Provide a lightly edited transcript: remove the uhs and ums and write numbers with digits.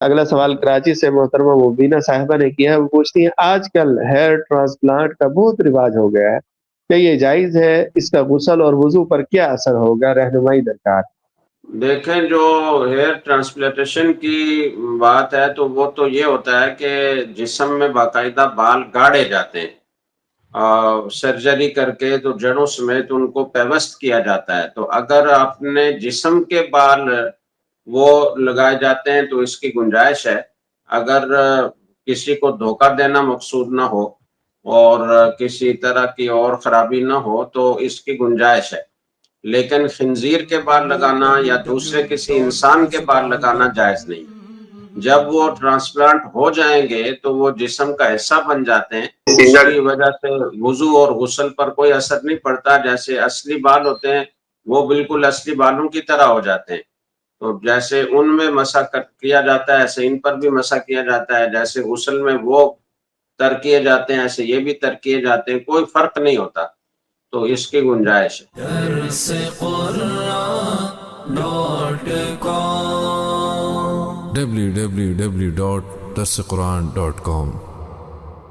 اگلا سوال کراچی سے محترمہ مبینہ صاحبہ نے کیا ہے، وہ پوچھتی ہیں آج کل ہیئر ٹرانسپلانٹ کا بہت رواج ہو گیا ہے، کیا یہ جائز ہے؟ اس کا غسل اور وضو پر کیا اثر ہوگا؟ رہنمائی درکار۔ دیکھیں، جو ہیئر ٹرانسپلانٹیشن کی بات ہے تو وہ تو یہ ہوتا ہے کہ جسم میں باقاعدہ بال گاڑے جاتے ہیں، سرجری کر کے تو جڑوں سمیت ان کو پیوست کیا جاتا ہے۔ تو اگر اپنے جسم کے بال وہ لگائے جاتے ہیں تو اس کی گنجائش ہے، اگر کسی کو دھوکہ دینا مقصود نہ ہو اور کسی طرح کی اور خرابی نہ ہو تو اس کی گنجائش ہے، لیکن خنزیر کے بال لگانا یا دوسرے کسی انسان کے بال لگانا جائز نہیں۔ جب وہ ٹرانسپلانٹ ہو جائیں گے تو وہ جسم کا حصہ بن جاتے ہیں، اس کی وجہ سے وضو اور غسل پر کوئی اثر نہیں پڑتا۔ جیسے اصلی بال ہوتے ہیں وہ بالکل اصلی بالوں کی طرح ہو جاتے ہیں، تو جیسے ان میں مسح کیا جاتا ہے ایسے ان پر بھی مسح کیا جاتا ہے، جیسے غسل میں وہ تر کیے جاتے ہیں ایسے یہ بھی تر کیے جاتے ہیں، کوئی فرق نہیں ہوتا، تو اس کی گنجائش ہے۔ www.darsequran.com